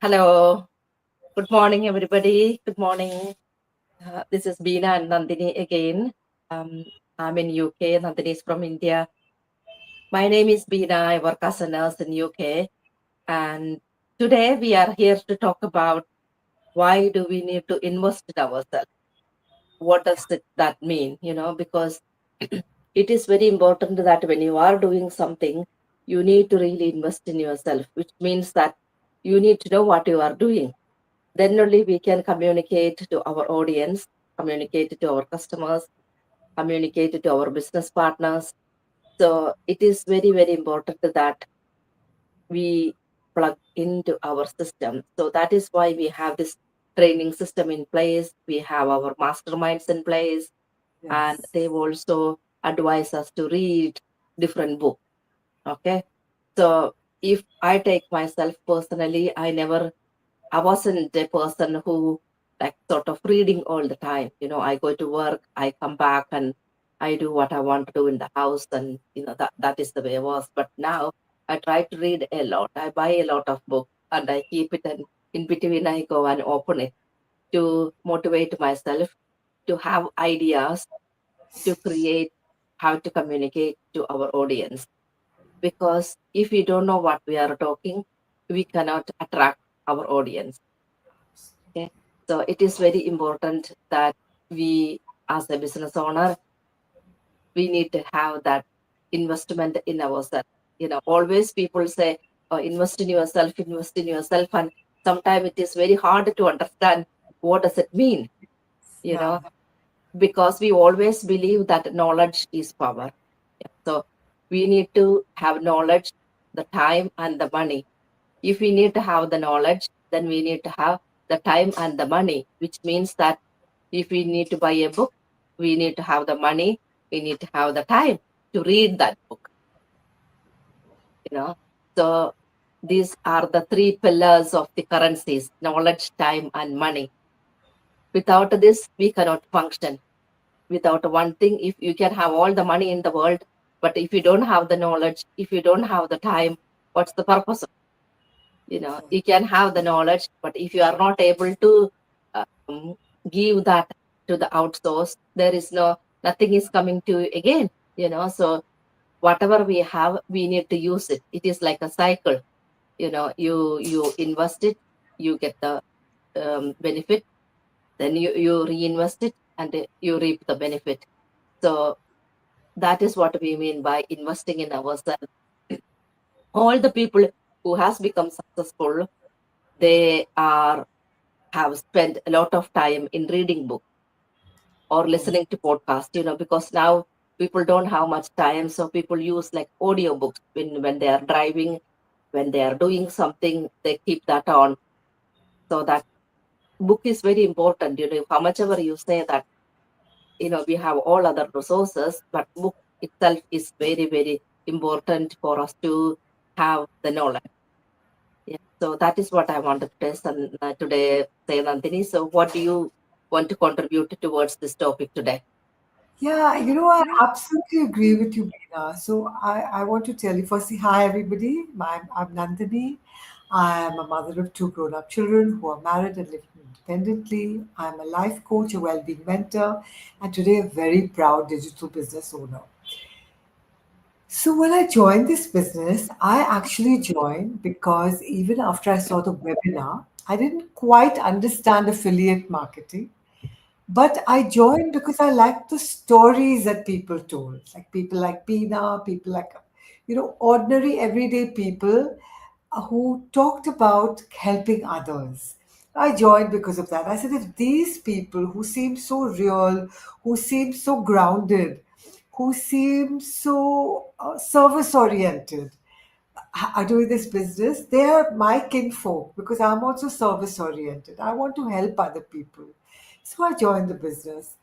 Hello. Good morning, everybody. Good morning. This is Beena and Nandini again. I'm in UK. Nandini is from India. My name is Beena. I work as a nurse in UK. And today we are here to talk about why do we need to invest in ourselves? What does that mean? Because it is very important that when you are doing something, you need to really invest in yourself, which means that you need to know what you are doing. Then only we can communicate to our audience, communicate to our customers, communicate to our business partners. So it is very, very important that we plug into our system. So that is why we have this training system in place. We have our masterminds in place, and Yes. they also advise us to read different books. Okay. So if I take myself personally, I wasn't a person who like sort of reading all the time. I go to work, I come back and I do what I want to do in the house, and that is the way I was. But now I try to read a lot. I buy a lot of books and I keep it, and in between I go and open it to motivate myself, to have ideas, to create, how to communicate to our audience. Because if we don't know what we are talking, we cannot attract our audience. Okay. So it is very important that we, as a business owner, we need to have that investment in ourselves. Always people say, oh, invest in yourself. And sometimes it is very hard to understand what does it mean, you Yeah. know, because we always believe that knowledge is power. Yeah. So we need to have knowledge, the time and the money. If we need to have the knowledge, then we need to have the time and the money, which means that if we need to buy a book, we need to have the money, we need to have the time to read that book, you know. So these are the three pillars of the currencies: knowledge, time, and money. Without this, we cannot function. Without one thing, if you can have all the money in the world, but if you don't have the knowledge, if you don't have the time, what's the purpose? You can have the knowledge, but if you are not able to um, give that to the outsource, there is nothing is coming to you again. So whatever we have, we need to use it. It is like a cycle. You invest it, you get the benefit, then you reinvest it, and you reap the benefit. So that is what we mean by investing in ourselves. All the people who has become successful, they are have spent a lot of time in reading books or Yes. listening to podcasts, because now people don't have much time. So people use like audio books when they are driving, when they are doing something, they keep that on. So that book is very important. How much ever you say that, we have all other resources, but book itself is very, very important for us to have the knowledge. Yeah. So that is what I wanted to test today, say, Nandini. So what do you want to contribute towards this topic today? Yeah, I absolutely agree with you, Meena. So I want to tell you firstly, hi everybody. I'm Nandini. I am a mother of two grown-up children who are married and live independently. I'm a life coach, a well-being mentor, and today a very proud digital business owner. So when I joined this business, I actually joined because even after I saw the webinar, I didn't quite understand affiliate marketing. But I joined because I liked the stories that people told, like people like Pina, people like, ordinary everyday people who talked about helping others. I joined because of that. I said, if these people who seem so real, who seem so grounded, who seem so service oriented, are doing this business, they are my kinfolk because I'm also service oriented. I want to help other people. So I joined the business.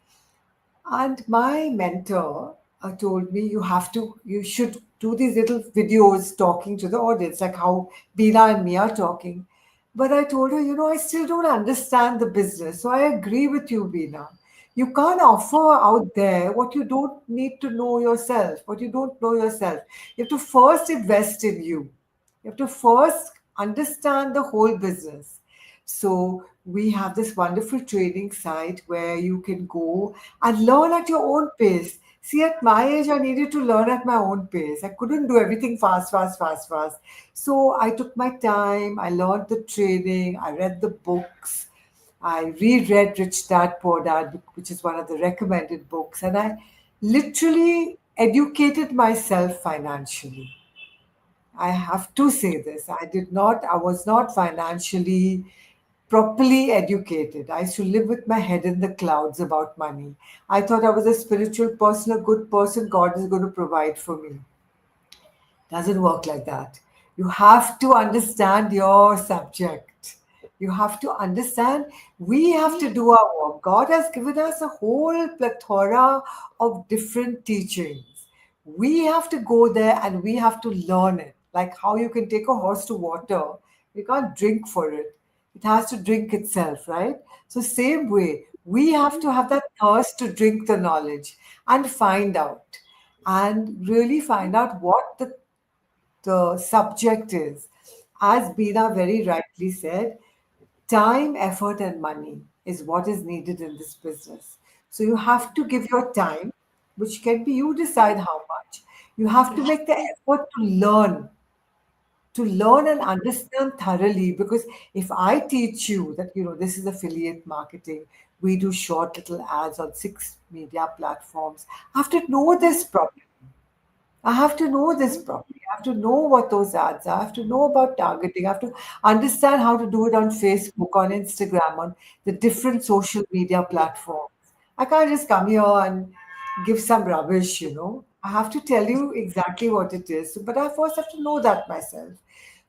And my mentor told me you should do these little videos talking to the audience, like how Beena and me are talking. But I told her, I still don't understand the business. So I agree with you, Beena. You can't offer out there what you don't need to know yourself, what you don't know yourself. You have to first invest in you. You have to first understand the whole business. So we have this wonderful training site where you can go and learn at your own pace. See, at my age, I needed to learn at my own pace. I couldn't do everything fast, fast, fast, fast. So I took my time. I learned the training. I read the books. I reread Rich Dad Poor Dad, which is one of the recommended books, and I literally educated myself financially. I have to say this. I was not financially properly educated. I used to live with my head in the clouds about money. I thought I was a spiritual person, a good person. God is going to provide for me. Doesn't work like that. You have to understand your subject. You have to understand we have to do our work. God has given us a whole plethora of different teachings. We have to go there and we have to learn it. Like how you can take a horse to water, you can't drink for it. It has to drink itself, right? So, same way, we have to have that thirst to drink the knowledge and find out and really find out what the subject is. As Beena very rightly said, time, effort, and money is what is needed in this business. So you have to give your time, which can be you decide how much. You have to make the effort to learn and understand thoroughly. Because if I teach you that, this is affiliate marketing, we do short little ads on 6 media platforms, I have to know this properly. I have to know this properly. I have to know what those ads are. I have to know about targeting. I have to understand how to do it on Facebook, on Instagram, on the different social media platforms. I can't just come here and give some rubbish. I have to tell you exactly what it is. But I first have to know that myself.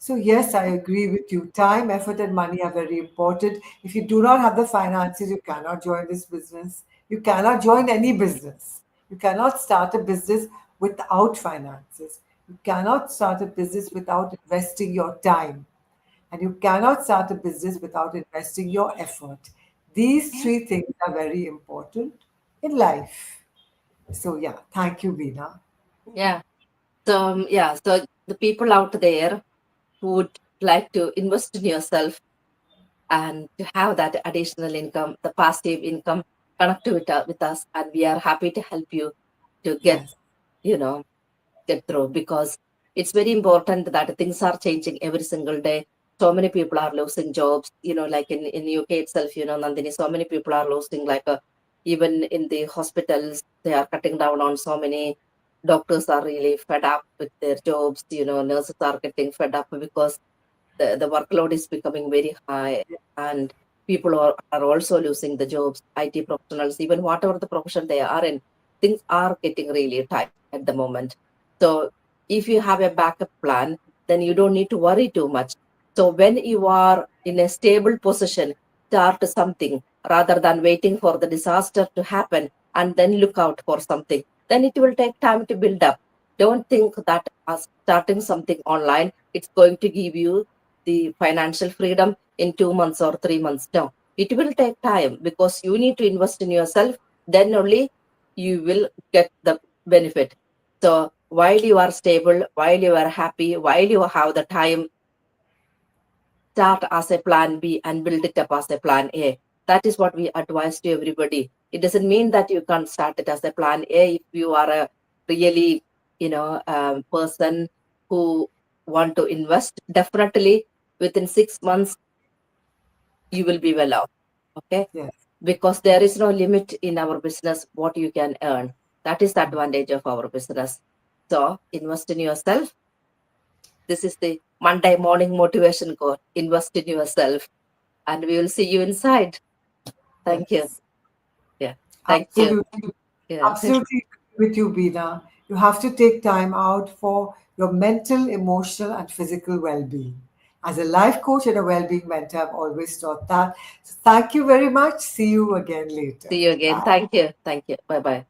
So, yes, I agree with you. Time, effort, and money are very important. If you do not have the finances, you cannot join this business. You cannot join any business. You cannot start a business without finances. You cannot start a business without investing your time. And you cannot start a business without investing your effort. These three things are very important in life. So, yeah, thank you, Veena. Yeah. So the people out there who would like to invest in yourself and to have that additional income, the passive income, connect with us, and we are happy to help you to Yes, you know, get through, because it's very important that things are changing every single day. So many people are losing jobs, like in UK itself, Nandini, so many people are losing, like, even in the hospitals, they are cutting down on so many. Doctors are really fed up with their jobs, nurses are getting fed up because the workload is becoming very high, and people are also losing the jobs. IT professionals, even whatever the profession they are in, things are getting really tight at the moment. So if you have a backup plan, then you don't need to worry too much. So when you are in a stable position, start something rather than waiting for the disaster to happen and then look out for something. Then it will take time to build up. Don't think that as starting something online, it's going to give you the financial freedom in 2 months or 3 months. No, it will take time because you need to invest in yourself. Then only you will get the benefit. So while you are stable, while you are happy, while you have the time, start as a plan B and build it up as a plan A. That is what we advise to everybody. It doesn't mean that you can't start it as a plan A if you are a really, person who want to invest. Definitely within 6 months you will be well off. Okay, yes. because there is no limit in our business what you can earn. That is the advantage of our business. So invest in yourself. This is the Monday morning motivation quote. Invest in yourself, and we will see you inside. Thank you. Yes. Yeah. Thank you. Absolutely. Yeah. Absolutely agree with you, Beena. You have to take time out for your mental, emotional, and physical well being. As a life coach and a well being mentor, I've always taught that. So thank you very much. See you again later. See you again. Bye. Thank you. Thank you. Bye bye.